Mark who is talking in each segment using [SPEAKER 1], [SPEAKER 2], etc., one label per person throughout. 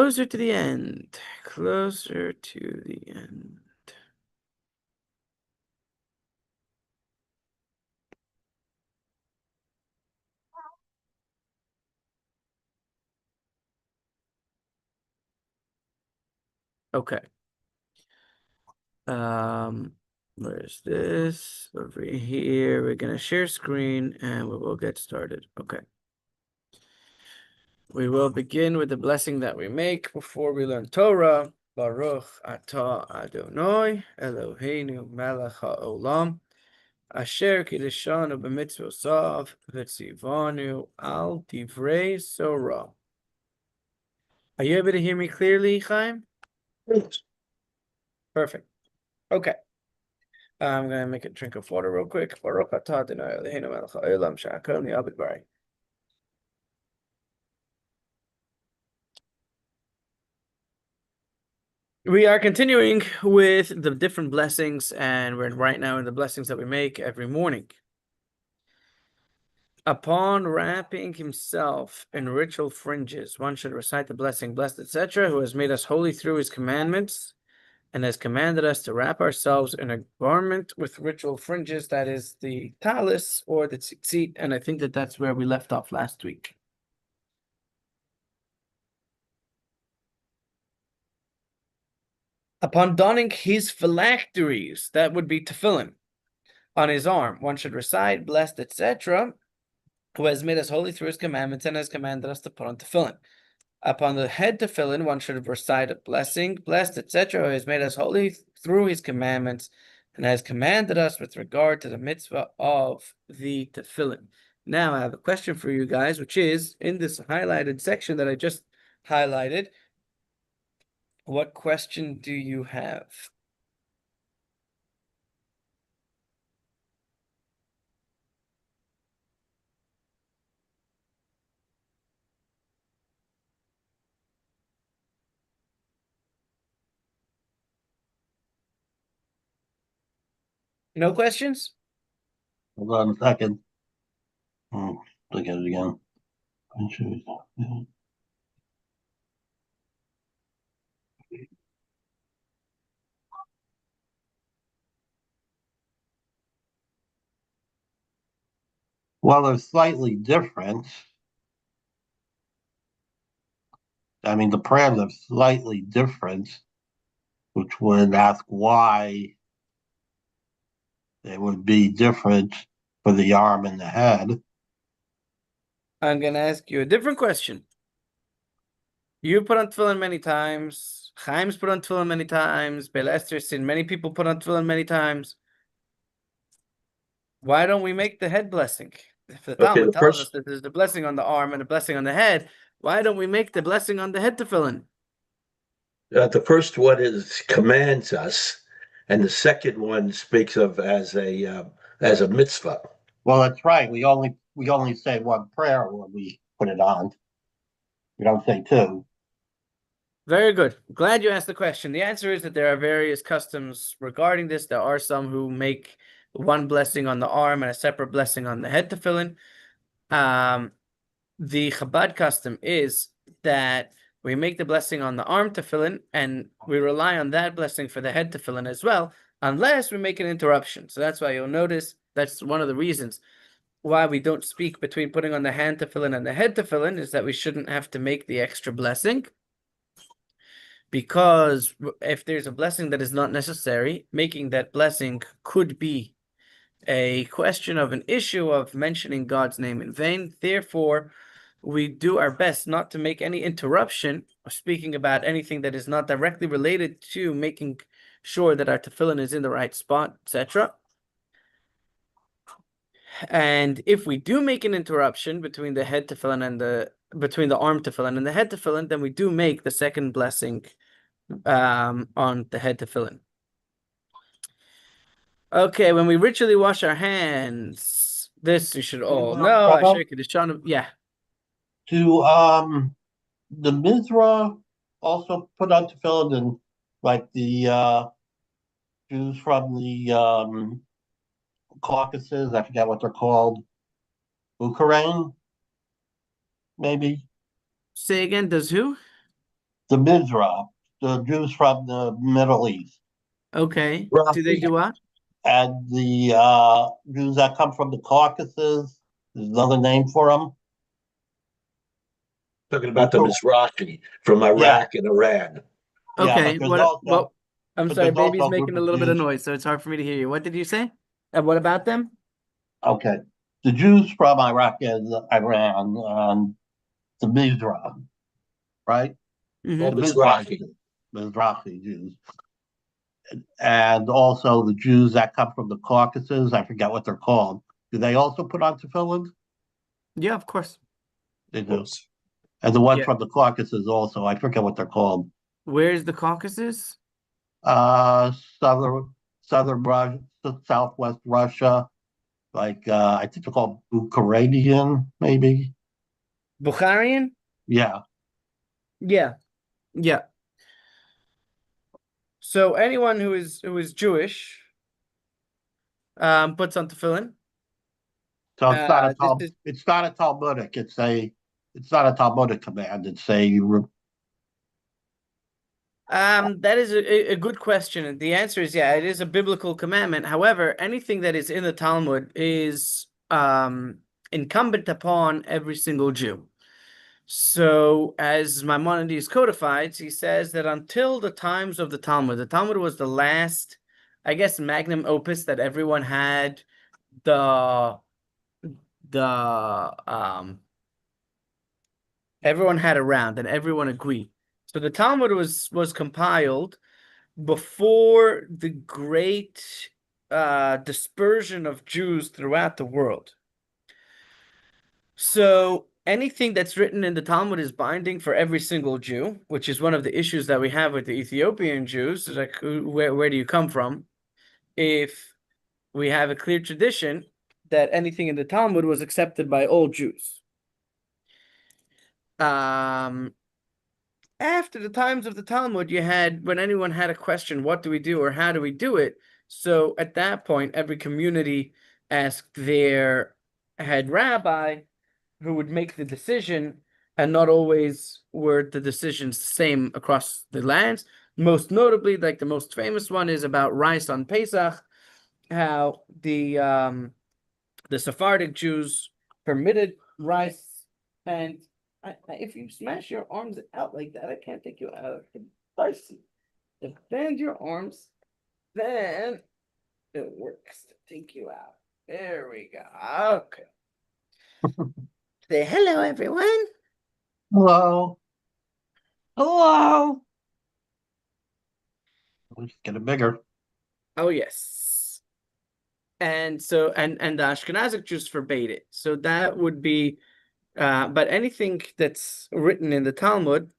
[SPEAKER 1] closer to the end. Closer to the end. Okay. Where's this? Over here. We're gonna share screen and we will get started. Okay. We will begin with the blessing that we make before we learn Torah. Baruch atah Adonai Eloheinu melech haolam asher kiddushanu b'mitzvosav v'tzivanu al divrei Torah. Are you able to hear me clearly, Chaim? Perfect. Okay. I'm gonna make a drink of water real quick. Baruch atah Adonai Eloheinu melech haolam sha'akol ni'abed bari. We are continuing with the different blessings, and we're right now in the blessings that we make every morning. Upon wrapping himself in ritual fringes, one should recite the blessing, blessed, etc., who has made us holy through his commandments, and has commanded us to wrap ourselves in a garment with ritual fringes, that is the talis or the tzitzit, and I think that that's where we left off last week. Upon donning his phylacteries, that would be tefillin, on his arm, one should recite, blessed, etc., who has made us holy through his commandments and has commanded us to put on tefillin. Upon the head tefillin, one should recite a blessing, blessed, etc., who has made us holy through his commandments and has commanded us with regard to the mitzvah of the tefillin. Now, I have a question for you guys, which is in this highlighted section that I just highlighted. What question do you have? No questions?
[SPEAKER 2] Hold on a second. Look at it again. Well, they're slightly different. I mean, the prayers are slightly different, which would ask why they would be different for the arm and the head.
[SPEAKER 1] I'm going to ask you a different question. You put on tefillin many times. Chaim's put on tefillin many times. Beil Esther's seen many people put on tefillin many times. Why don't we make the head blessing? If the Talmud tells us that there's the blessing on the arm and a blessing on the head, why don't we make the blessing on the head tefillin?
[SPEAKER 3] The first one is commands us, and the second one speaks of as a mitzvah.
[SPEAKER 2] Well, that's right. We only say one prayer when we put it on. We don't say two.
[SPEAKER 1] Very good. Glad you asked the question. The answer is that there are various customs regarding this. There are some who make one blessing on the arm and a separate blessing on the head tefillin. The Chabad custom is that we make the blessing on the arm tefillin, and we rely on that blessing for the head tefillin as well, unless we make an interruption. So that's why you'll notice that's one of the reasons why we don't speak between putting on the hand tefillin and the head tefillin, is that we shouldn't have to make the extra blessing. Because if there's a blessing that is not necessary, making that blessing could be a question of an issue of mentioning God's name in vain. Therefore, we do our best not to make any interruption or speaking about anything that is not directly related to making sure that our tefillin is in the right spot, etc. And if we do make an interruption between the head tefillin and between the arm tefillin and the head tefillin, then we do make the second blessing on the head tefillin. Okay, when we ritually wash our hands, this you should all know. I shake it. Yeah.
[SPEAKER 2] Do the Mizra also put on tefillin, and like the Jews from the Caucasus, I forget what they're called, Ukraine, maybe.
[SPEAKER 1] Say again, does who?
[SPEAKER 2] the Mizrah, the Jews from the Middle East,
[SPEAKER 1] Okay. Do they
[SPEAKER 3] Rafi.
[SPEAKER 1] do what?
[SPEAKER 2] and the Jews that come from the Caucasus. There's another name for them.
[SPEAKER 3] Talking about the Mizrahi from
[SPEAKER 2] Yeah,
[SPEAKER 3] Iraq and Iran.
[SPEAKER 2] yeah,
[SPEAKER 1] Okay. I'm
[SPEAKER 2] but
[SPEAKER 1] sorry,
[SPEAKER 2] there's also
[SPEAKER 1] baby's
[SPEAKER 2] a group
[SPEAKER 1] making a
[SPEAKER 2] of
[SPEAKER 1] little bit of
[SPEAKER 2] Jews.
[SPEAKER 1] noise, so it's hard for me to hear you. What did you say? And what about them?
[SPEAKER 2] Okay, the Jews from Iraq and Iran, the Mizrah, right?
[SPEAKER 3] Oh,
[SPEAKER 1] Mm-hmm.
[SPEAKER 2] The
[SPEAKER 3] Mizrahi.
[SPEAKER 2] Mizrahi Jews, and also the Jews that come from the Caucasus. I forget what they're called. Do they also put on tefillin?
[SPEAKER 1] Yeah, of course.
[SPEAKER 2] They
[SPEAKER 3] Of
[SPEAKER 2] do.
[SPEAKER 3] course.
[SPEAKER 2] And the ones
[SPEAKER 1] Yeah.
[SPEAKER 2] from the Caucasus also. I forget what they're called.
[SPEAKER 1] Where's the Caucasus?
[SPEAKER 2] Uh, southern, southern Russia, southwest Russia. Like I think they're called Ukrainian, maybe.
[SPEAKER 1] Bukharian?
[SPEAKER 2] Yeah.
[SPEAKER 1] Yeah. Yeah. So anyone who is Jewish puts on tefillin.
[SPEAKER 2] So it's not a
[SPEAKER 1] This is
[SPEAKER 2] it's not a Talmudic. It's not a Talmudic command. It's a
[SPEAKER 1] that is a good question. And the answer is yeah, it is a biblical commandment. However, anything that is in the Talmud is incumbent upon every single Jew. So, as Maimonides codifies, he says that until the times of the Talmud was the last, I guess, magnum opus that everyone had the the everyone had around and everyone agreed. So the Talmud was compiled before the great dispersion of Jews throughout the world. So anything that's written in the Talmud is binding for every single Jew, which is one of the issues that we have with the Ethiopian Jews. Like, where do you come from? If we have a clear tradition that anything in the Talmud was accepted by all Jews. Um, After the times of the Talmud, you had when anyone had a question, what do we do or how do we do it? So at that point, every community asked their head rabbi, who would make the decision, and not always were the decisions the same across the lands. Most notably, like the most famous one is about rice on Pesach, how the Sephardic Jews permitted rice, and if you smash your arms out like that, I can't take you out. First, bend your arms, then it works to take you out. There we go. Okay. Say hello, everyone.
[SPEAKER 2] hello.
[SPEAKER 1] Hello.
[SPEAKER 2] We just get it bigger.
[SPEAKER 1] Oh yes. And so and the Ashkenazic Jews forbade it. So that would be but anything that's written in the Talmud,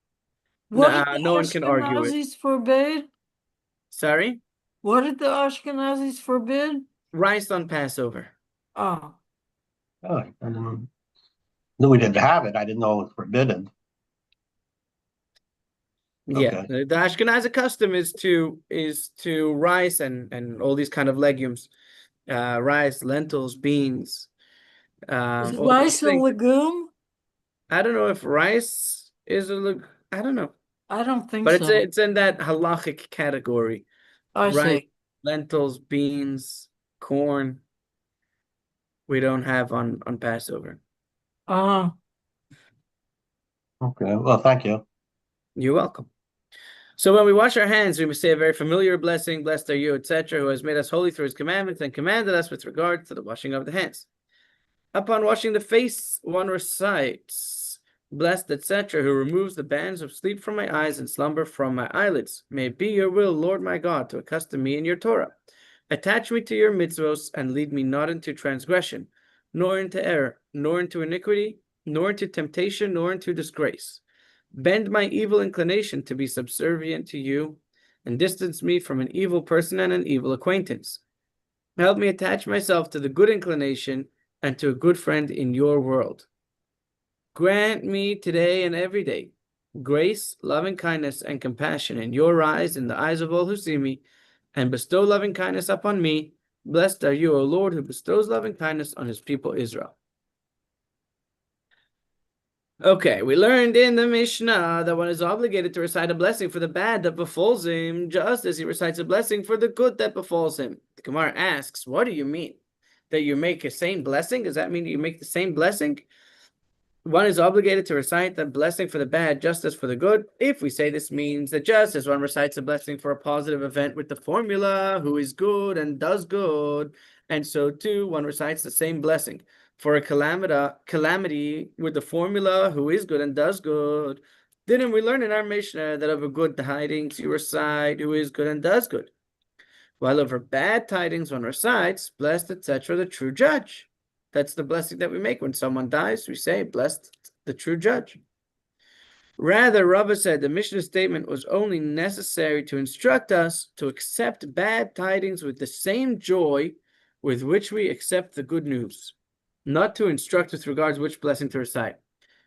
[SPEAKER 4] What did the
[SPEAKER 1] no one can argue it.
[SPEAKER 4] Ashkenazis forbid?
[SPEAKER 1] Sorry?
[SPEAKER 4] What did the Ashkenazis forbid?
[SPEAKER 1] Rice on Passover.
[SPEAKER 4] Oh,
[SPEAKER 2] Oh, I didn't knew we didn't have it. I didn't know it was forbidden.
[SPEAKER 1] Yeah,
[SPEAKER 2] Okay.
[SPEAKER 1] the Ashkenazi custom is to rice and all these kind of legumes, rice, lentils, beans,
[SPEAKER 4] is
[SPEAKER 1] all these
[SPEAKER 4] rice a
[SPEAKER 1] things.
[SPEAKER 4] legume?
[SPEAKER 1] I don't know if rice is a look. I don't know,
[SPEAKER 4] I don't think
[SPEAKER 1] but
[SPEAKER 4] so.
[SPEAKER 1] it's in that halachic category.
[SPEAKER 4] I
[SPEAKER 1] Rice,
[SPEAKER 4] see.
[SPEAKER 1] lentils, beans, corn. We don't have on Passover.
[SPEAKER 4] Uh,
[SPEAKER 2] Okay. Well, thank you.
[SPEAKER 1] You're welcome. So when we wash our hands, we must say a very familiar blessing, blessed are you, etc., who has made us holy through his commandments and commanded us with regard to the washing of the hands. Upon washing the face, one recites, blessed, etc., who removes the bands of sleep from my eyes and slumber from my eyelids. May it be your will, Lord my God, to accustom me in your Torah. Attach me to your mitzvos and lead me not into transgression, nor into error, nor into iniquity, nor into temptation, nor into disgrace. Bend my evil inclination to be subservient to you, and distance me from an evil person and an evil acquaintance. Help me attach myself to the good inclination and to a good friend in your world. Grant me today and every day grace, loving kindness, and compassion in your eyes, in the eyes of all who see me, and bestow loving kindness upon me. Blessed are you, O Lord, who bestows loving kindness on his people Israel. Okay, we learned in the Mishnah that one is obligated to recite a blessing for the bad that befalls him, just as he recites a blessing for the good that befalls him. The Gemara asks, what do you mean? That you make a same blessing? Does that mean you make the same blessing? One is obligated to recite the blessing for the bad just as for the good. If we say this means that just as one recites a blessing for a positive event with the formula, who is good and does good, and so too one recites the same blessing for a calamity with the formula, who is good and does good. Didn't we learn in our Mishnah that over good tidings you recite, who is good and does good? While over bad tidings one recites, blessed, etc., the true judge. That's the blessing that we make when someone dies. We say, blessed the true judge. Rather, Rava said the Mishnah statement was only necessary to instruct us to accept bad tidings with the same joy with which we accept the good news, not to instruct with regards to which blessing to recite.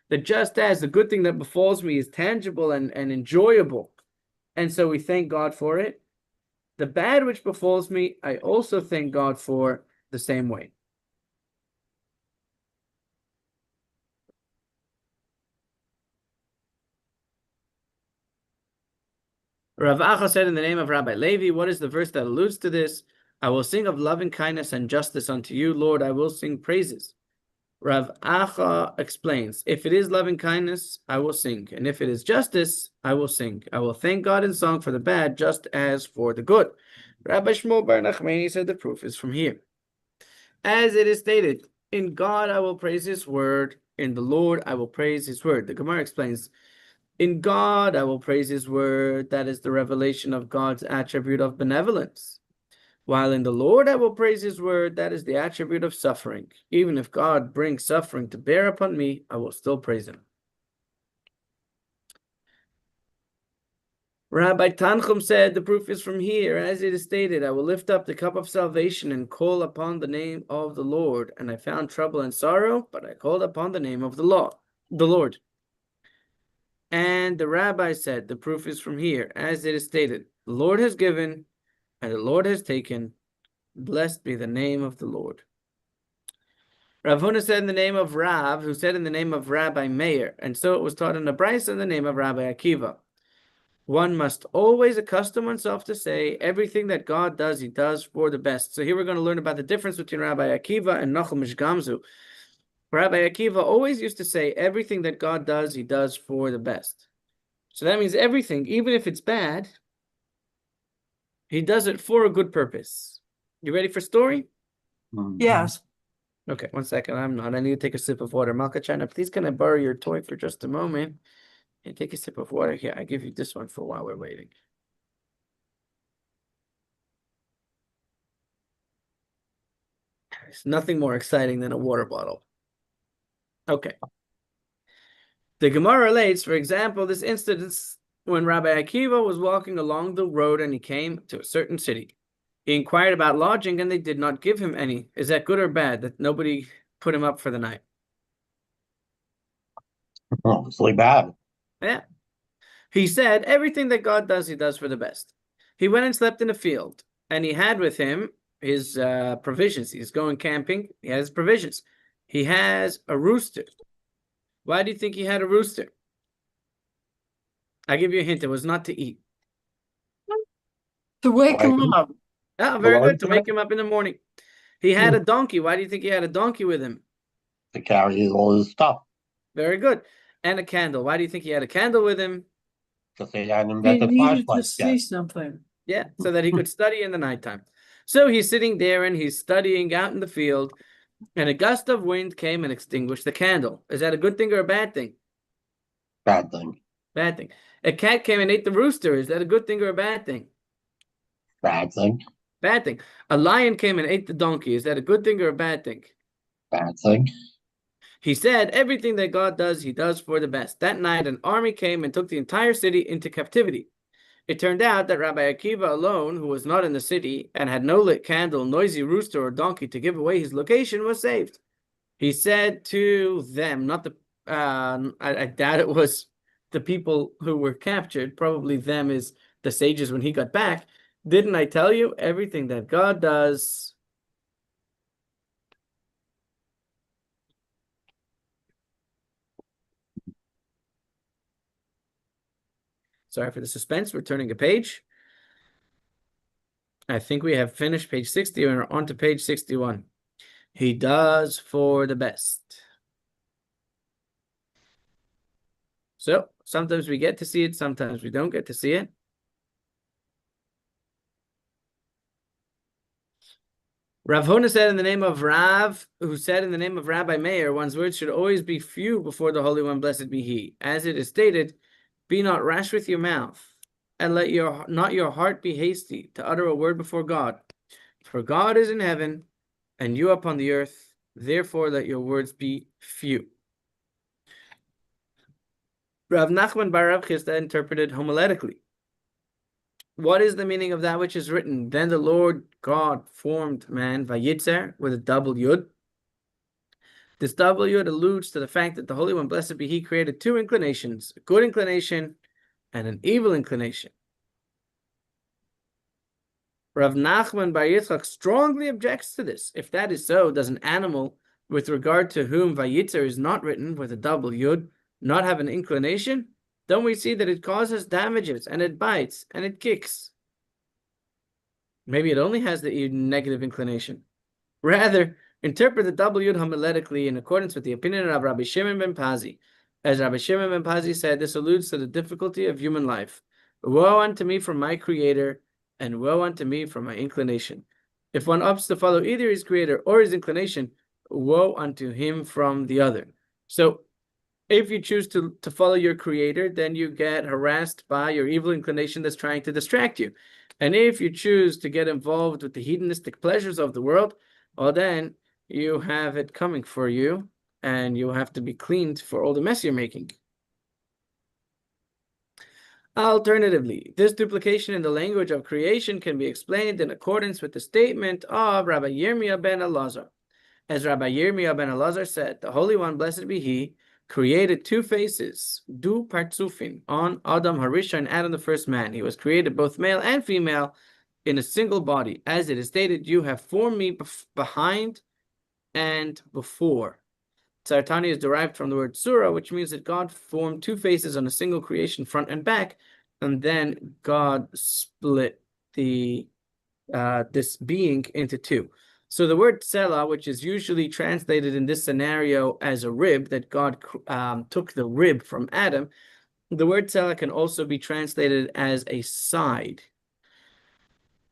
[SPEAKER 1] That just as the good thing that befalls me is tangible and enjoyable, and so we thank God for it, the bad which befalls me, I also thank God for the same way. Rav Acha said in the name of Rabbi Levi, what is the verse that alludes to this? I will sing of loving kindness and justice unto you, Lord, I will sing praises. Rav Acha explains, if it is loving kindness, I will sing, and if it is justice, I will sing. I will thank God in song for the bad, just as for the good. Rabbi Shmuel Bar Nachmani said the proof is from here. As it is stated, in God I will praise his word, in the Lord I will praise his word. The Gemara explains, in God I will praise his word, that is the revelation of God's attribute of benevolence. While in the Lord I will praise his word, that is the attribute of suffering. Even if God brings suffering to bear upon me, I will still praise him. Rabbi Tanchum said, the proof is from here, as it is stated, I will lift up the cup of salvation and call upon the name of the Lord. And I found trouble and sorrow, but I called upon the name of the Lord. And the rabbi said, the proof is from here, as it is stated, the Lord has given, and the Lord has taken. Blessed be the name of the Lord. Rav Huna said in the name of Rav, who said in the name of Rabbi Meir, and so it was taught in the Brisa in the name of Rabbi Akiva. One must always accustom oneself to say everything that God does, he does for the best. So here we're going to learn about the difference between Rabbi Akiva and Nachum Gamzu. Rabbi Akiva always used to say everything that God does, he does for the best. So that means everything, even if it's bad, he does it for a good purpose. You ready for story?
[SPEAKER 4] Yes.
[SPEAKER 1] Okay, 1 second. I'm not. I need to take a sip of water. Malka China, please can I borrow your toy for just a moment? And take a sip of water. Here, I give you this one for while we're waiting. It's nothing more exciting than a water bottle. Okay. The Gemara relates, for example, this instance when Rabbi Akiva was walking along the road and he came to a certain city. He inquired about lodging and they did not give him any. Is that good or bad that nobody put him up for the night?
[SPEAKER 2] Obviously bad.
[SPEAKER 1] Yeah. He said, everything that God does, he does for the best. He went and slept in a field, and he had with him his provisions. He's going camping. He has provisions. He has a rooster. Why do you think he had a rooster? I give you a hint. It was not to eat.
[SPEAKER 4] To wake him up.
[SPEAKER 1] Oh, very
[SPEAKER 2] Alarm
[SPEAKER 1] good. To wake him up in the morning. He had a donkey. Why do you think he had a donkey with him?
[SPEAKER 2] To carry all his stuff.
[SPEAKER 1] Very good. And a candle. Why do you think he had a candle with him?
[SPEAKER 2] Because they had him
[SPEAKER 4] He
[SPEAKER 2] at the
[SPEAKER 4] needed to
[SPEAKER 2] flashlight.
[SPEAKER 4] see something.
[SPEAKER 1] Yeah, so that he could study in the nighttime. So he's sitting there and he's studying out in the field, and a gust of wind came and extinguished the candle. Is that a good thing or a bad thing?
[SPEAKER 2] Bad thing.
[SPEAKER 1] Bad thing. A cat came and ate the rooster. Is that a good thing or a bad thing?
[SPEAKER 2] Bad thing.
[SPEAKER 1] Bad thing. A lion came and ate the donkey. Is that a good thing or a bad thing?
[SPEAKER 2] Bad thing.
[SPEAKER 1] He said, everything that God does, he does for the best. That night, an army came and took the entire city into captivity. It turned out that Rabbi Akiva alone, who was not in the city and had no lit candle, noisy rooster, or donkey to give away his location, was saved. He said to them, not the, I doubt it was the people who were captured, probably them is the sages when he got back. Didn't I tell you everything that God does? Sorry for the suspense. We're turning a page. I think we have finished page 60 and we're on to page 61. He does for the best. So sometimes we get to see it, sometimes we don't get to see it. Rav Huna said in the name of Rav, who said in the name of Rabbi Meir, one's words should always be few before the Holy One, blessed be He. As it is stated, be not rash with your mouth, and let not your heart be hasty to utter a word before God. For God is in heaven, and you upon the earth. Therefore, let your words be few. Rav Nachman bar Rav Chisda interpreted homiletically. What is the meaning of that which is written? Then the Lord God formed man, Vayitzer, with a double yud. This double yud alludes to the fact that the Holy One, blessed be He, created two inclinations, a good inclination and an evil inclination. Rav Nachman bar Yitzchak strongly objects to this. If that is so, does an animal with regard to whom Vayitzer is not written with a double yud not have an inclination? Don't we see that it causes damages and it bites and it kicks? Maybe it only has the negative inclination. Rather, interpret the double yud homiletically in accordance with the opinion of Rabbi Shimon ben Pazi. As Rabbi Shimon ben Pazi said, this alludes to the difficulty of human life. Woe unto me from my creator, and woe unto me from my inclination. If one opts to follow either his creator or his inclination, woe unto him from the other. So, if you choose to follow your creator, then you get harassed by your evil inclination that's trying to distract you. And if you choose to get involved with the hedonistic pleasures of the world, well, then you have it coming for you, and you have to be cleaned for all the mess you're making. Alternatively, this duplication in the language of creation can be explained in accordance with the statement of Rabbi Yirmiyah ben Elazar. As Rabbi Yirmiyah ben Elazar said, the Holy One, blessed be He, created two faces, du partsufin, on Adam Harishon, Adam the first man. He was created both male and female in a single body. As it is stated, you have formed me behind and before. Tzartani is derived from the word surah, which means that God formed two faces on a single creation, front and back, and then God split the this being into two. So the word tsela, which is usually translated in this scenario as a rib, that God took the rib from Adam, the word tsela can also be translated as a side.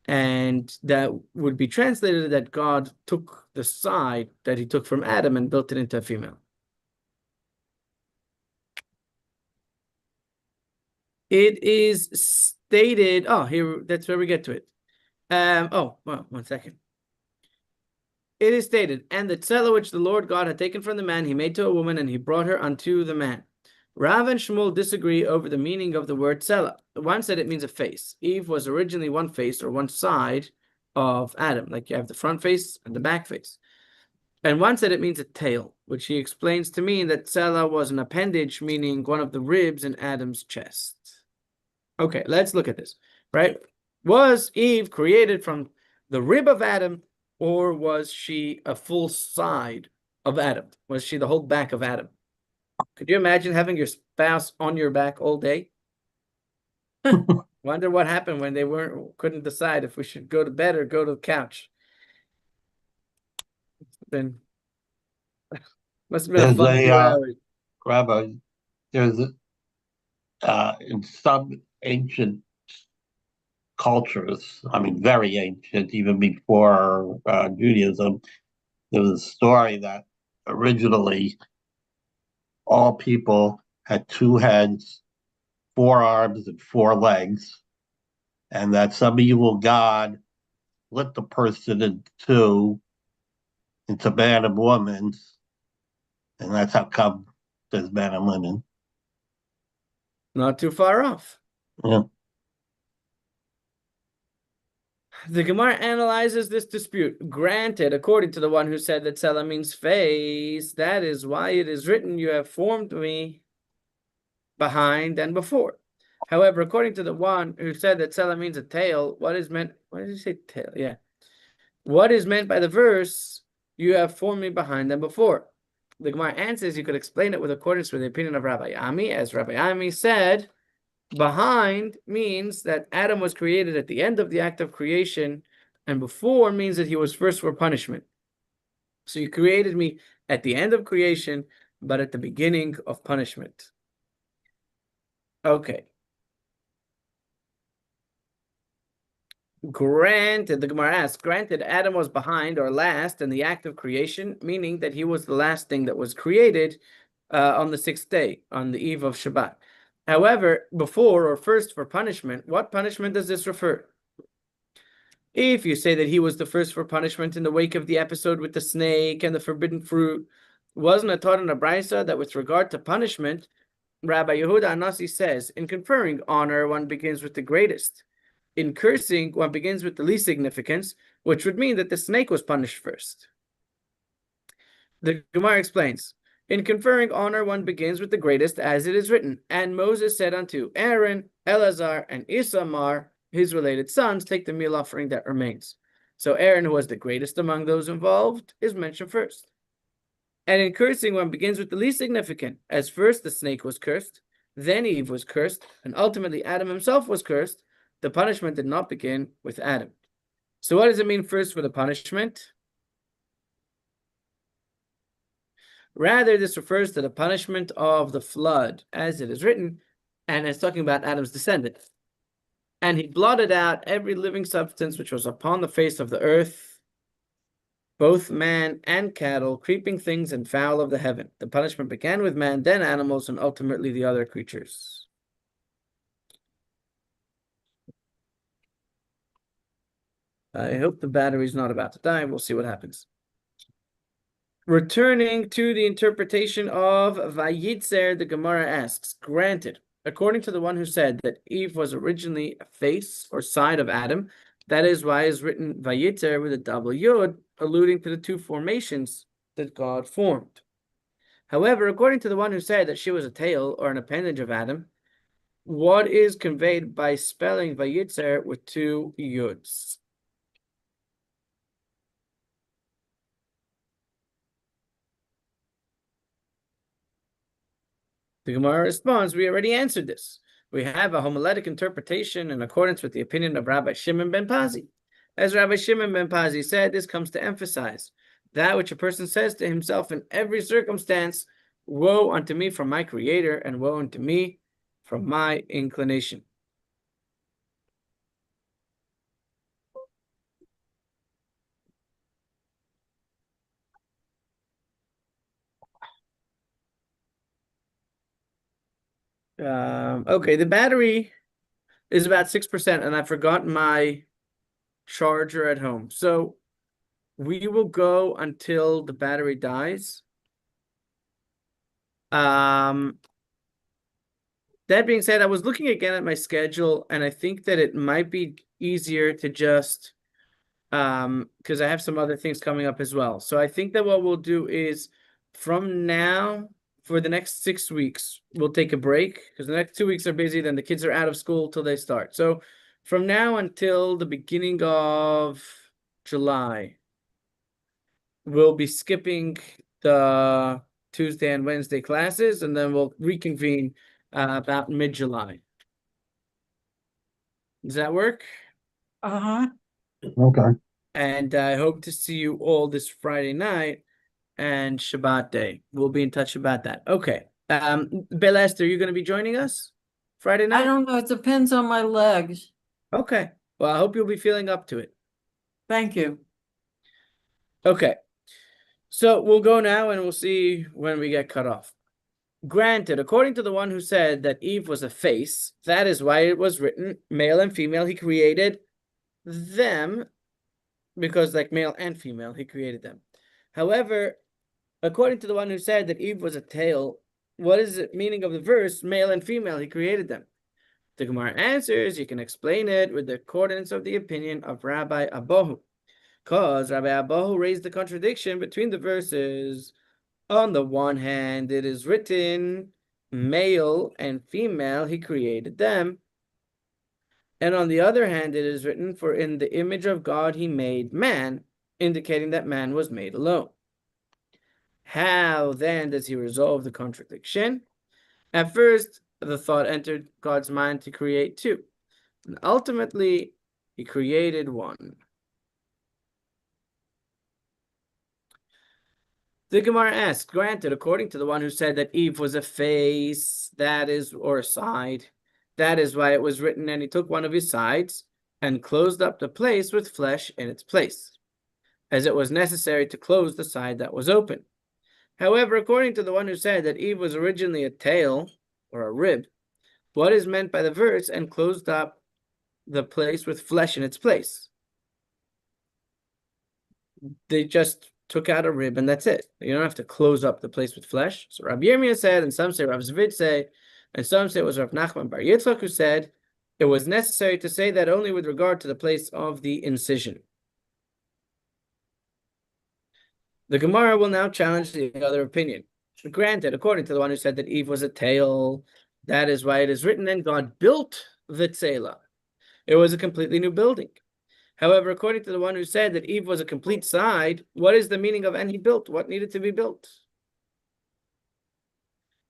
[SPEAKER 1] And that would be translated that God took the side that He took from Adam and built it into a female. It is stated, here, that's where we get to it. Well, 1 second. It is stated, and the tzela which the Lord God had taken from the man, He made to a woman, and He brought her unto the man. Rav and Shmuel disagree over the meaning of the word tzela. One said it means a face. Eve was originally one face or one side of Adam, like you have the front face and the back face. And one said it means a tail, which he explains to mean that tzela was an appendage, meaning one of the ribs in Adam's chest. Okay, let's look at this, right? Was Eve created from the rib of Adam, or was she a full side of Adam? Was she the whole back of Adam? Could you imagine having your spouse on your back all day? Wonder what happened when they couldn't decide if we should go to bed or go to the couch. Then must have been a fun few hours.
[SPEAKER 2] Rabbi, there's in some ancient cultures, I mean, very ancient, even before Judaism, there was a story that originally all people had two heads, 4 arms, and 4 legs, and that some evil god split the person into man and woman, and that's how come there's man and women.
[SPEAKER 1] Not too far off.
[SPEAKER 2] Yeah.
[SPEAKER 1] The Gemara analyzes this dispute. Granted, according to the one who said that tzela means face, that is why it is written, you have formed me behind and before. However, according to the one who said that tzela means a tail, what is meant? Why did you say tail? Yeah. What is meant by the verse, you have formed me behind and before? The Gemara answers, you could explain it with accordance with the opinion of Rabbi Ami, as Rabbi Ami said, Behind means that Adam was created at the end of the act of creation, and before means that he was first for punishment. So you created me at the end of creation, but at the beginning of punishment. Okay. Granted, the Gemara asks, granted, Adam was behind or last in the act of creation, meaning that he was the last thing that was created on the sixth day, on the eve of Shabbat. However, before or first for punishment, what punishment does this refer? If you say that he was the first for punishment in the wake of the episode with the snake and the forbidden fruit, wasn't it taught in a brisa that with regard to punishment, Rabbi Yehuda Anasi says, in conferring honor, one begins with the greatest. In cursing, one begins with the least significance, which would mean that the snake was punished first. The Gemara explains, in conferring honor, one begins with the greatest, as it is written, and Moses said unto Aaron, Eleazar, and Isamar, his related sons, take the meal offering that remains. So Aaron, who was the greatest among those involved, is mentioned first. And in cursing, one begins with the least significant, as first the snake was cursed, then Eve was cursed, and ultimately Adam himself was cursed. The punishment did not begin with Adam. So what does it mean first for the punishment? Rather, this refers to the punishment of the flood, as it is written, and it's talking about Adam's descendants. And he blotted out every living substance which was upon the face of the earth, both man and cattle, creeping things and fowl of the heaven. The punishment began with man, then animals, and ultimately the other creatures. I hope the battery's not about to die. We'll see what happens. Returning to the interpretation of Vayitzer, the Gemara asks, granted, according to the one who said that Eve was originally a face or side of Adam, that is why it's written Vayitzer with a double yod, alluding to the two formations that God formed. However, according to the one who said that she was a tail or an appendage of Adam, what is conveyed by spelling Vayitzer with two yods? The Gemara responds, we already answered this. We have a homiletic interpretation in accordance with the opinion of Rabbi Shimon ben Pazi. As Rabbi Shimon ben Pazi said, this comes to emphasize that which a person says to himself in every circumstance, woe unto me from my Creator, and woe unto me from my inclination. Okay, the battery is about 6%, and I've forgotten my charger at home. So we will go until the battery dies. That being said, I was looking again at my schedule, and I think that it might be easier to just because I have some other things coming up as well. So I think that what we'll do is from now for the next 6 weeks, we'll take a break because the next 2 weeks are busy. Then the kids are out of school till they start. So from now until the beginning of July, we'll be skipping the Tuesday and Wednesday classes, and then we'll reconvene about mid-July. Does that work?
[SPEAKER 4] Uh-huh.
[SPEAKER 2] Okay.
[SPEAKER 1] And I hope to see you all this Friday night and Shabbat day. We'll be in touch about that. Okay. Bill Esther, you're going to be joining us Friday night?
[SPEAKER 4] I don't know. It depends on my legs.
[SPEAKER 1] Okay. Well, I hope you'll be feeling up to it.
[SPEAKER 4] Thank you.
[SPEAKER 1] Okay. So we'll go now and we'll see when we get cut off. Granted, according to the one who said that Eve was a face, that is why it was written, male and female, he created them, because like male and female, he created them. However, according to the one who said that Eve was a tail, what is the meaning of the verse, male and female, he created them? The Gemara answers, you can explain it with the accordance of the opinion of Rabbi Abahu, because Rabbi Abahu raised the contradiction between the verses. On the one hand, it is written, male and female, he created them. And on the other hand, it is written, for in the image of God he made man, indicating that man was made alone. How then does he resolve the contradiction? At first, the thought entered God's mind to create two. And ultimately, he created one. The Gemara asks, granted, according to the one who said that Eve was a face, that is, or a side, that is why it was written, and he took one of his sides and closed up the place with flesh in its place, as it was necessary to close the side that was open. However, according to the one who said that Eve was originally a tail or a rib, what is meant by the verse, and closed up the place with flesh in its place? They just took out a rib and that's it. You don't have to close up the place with flesh. So Rabbi Yirmiyah said, and some say Rav Zvid say, and some say it was Rav Nachman Bar Yitzchak who said, it was necessary to say that only with regard to the place of the incision. The Gemara will now challenge the other opinion. Granted, according to the one who said that Eve was a tail, that is why it is written, and God built the tzela. It was a completely new building. However, according to the one who said that Eve was a complete side, what is the meaning of and he built? What needed to be built?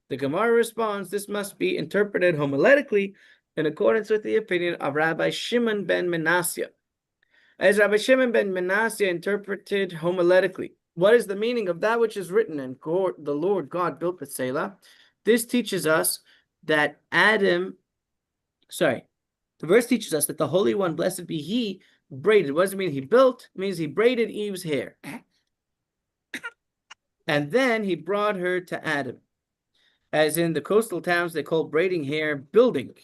[SPEAKER 1] The Gemara responds, this must be interpreted homiletically in accordance with the opinion of Rabbi Shimon ben Manasseh. As Rabbi Shimon ben Manasseh interpreted homiletically, what is the meaning of that which is written, and the Lord God built the Selah? This teaches us that the verse teaches us that the Holy One, blessed be He, braided. What does it mean he built? It means he braided Eve's hair. And then he brought her to Adam. As in the coastal towns, they call braiding hair building.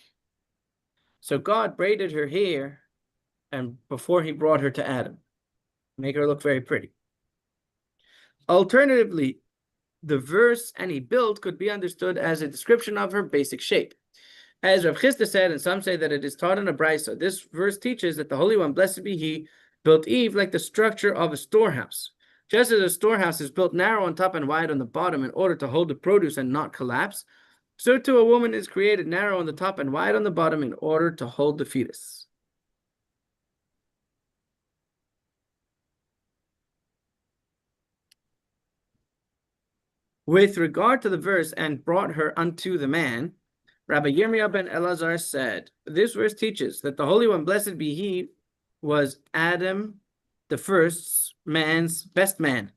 [SPEAKER 1] So God braided her hair and before he brought her to Adam. Make her look very pretty. Alternatively, the verse, and he built, could be understood as a description of her basic shape. As Rav Chisda said, and some say that it is taught in a brisa, this verse teaches that the Holy One, blessed be He, built Eve like the structure of a storehouse. Just as a storehouse is built narrow on top and wide on the bottom in order to hold the produce and not collapse, so too a woman is created narrow on the top and wide on the bottom in order to hold the fetus. With regard to the verse, and brought her unto the man, Rabbi Yirmiyah ben Elazar said, this verse teaches that the Holy One, blessed be He, was Adam, the first man's best man,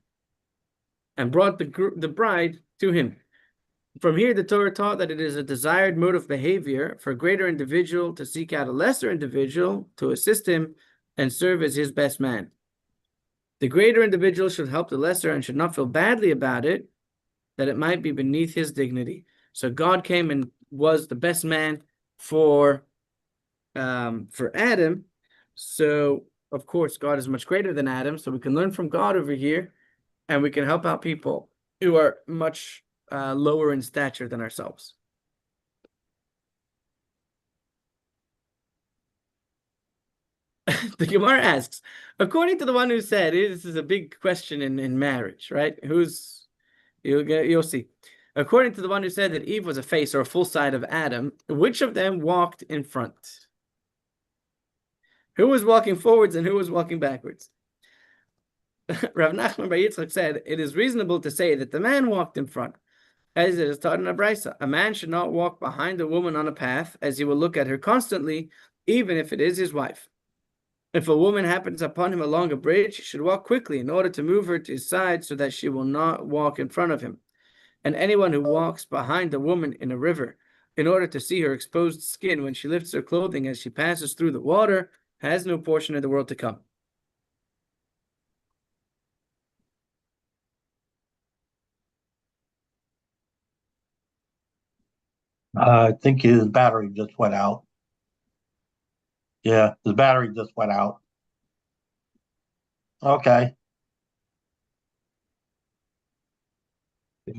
[SPEAKER 1] and brought the bride to him. From here, the Torah taught that it is a desired mode of behavior for a greater individual to seek out a lesser individual to assist him and serve as his best man. The greater individual should help the lesser and should not feel badly about it, that it might be beneath his dignity. So God came and was the best man for Adam. So of course God is much greater than Adam. So we can learn from God over here, and we can help out people who are much lower in stature than ourselves. The Gemara asks, according to the one who said, this is a big question in marriage, right? You'll see. According to the one who said that Eve was a face or a full side of Adam, which of them walked in front? Who was walking forwards and who was walking backwards? Rav Nachman Bar Yitzchak said, it is reasonable to say that the man walked in front, as it is taught in a brisa. A man should not walk behind a woman on a path, as he will look at her constantly, even if it is his wife. If a woman happens upon him along a bridge, he should walk quickly in order to move her to his side so that she will not walk in front of him. And anyone who walks behind a woman in a river in order to see her exposed skin when she lifts her clothing as she passes through the water has no portion in the world to come.
[SPEAKER 2] I think his battery just went out. Yeah, his battery just went out. Okay.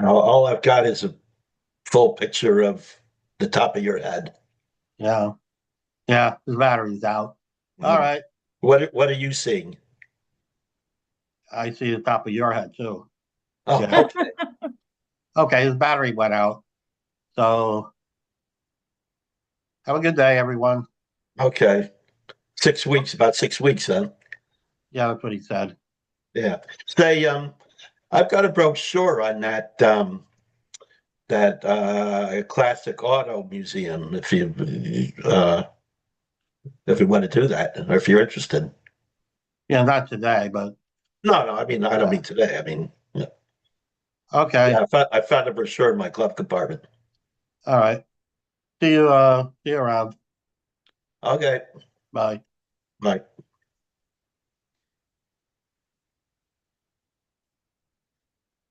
[SPEAKER 3] All I've got is a full picture of the top of your head.
[SPEAKER 2] Yeah. Yeah, his battery's out. All right.
[SPEAKER 3] What are you seeing?
[SPEAKER 2] I see the top of your head too.
[SPEAKER 3] Oh,
[SPEAKER 2] Yeah.
[SPEAKER 3] okay.
[SPEAKER 2] Okay, his battery went out. So have a good day, everyone.
[SPEAKER 3] Okay. 6 weeks, about 6 weeks, huh?
[SPEAKER 2] Yeah, that's what he said.
[SPEAKER 3] Yeah. Say, I've got a brochure on that, the classic auto museum if you want to do that, or if you're interested.
[SPEAKER 2] Yeah, not today, but
[SPEAKER 3] No, I mean, I don't mean today. I mean, yeah,
[SPEAKER 2] okay.
[SPEAKER 3] I found a brochure in my glove compartment.
[SPEAKER 2] All right. See you around.
[SPEAKER 3] Okay,
[SPEAKER 2] Bye.
[SPEAKER 3] bye.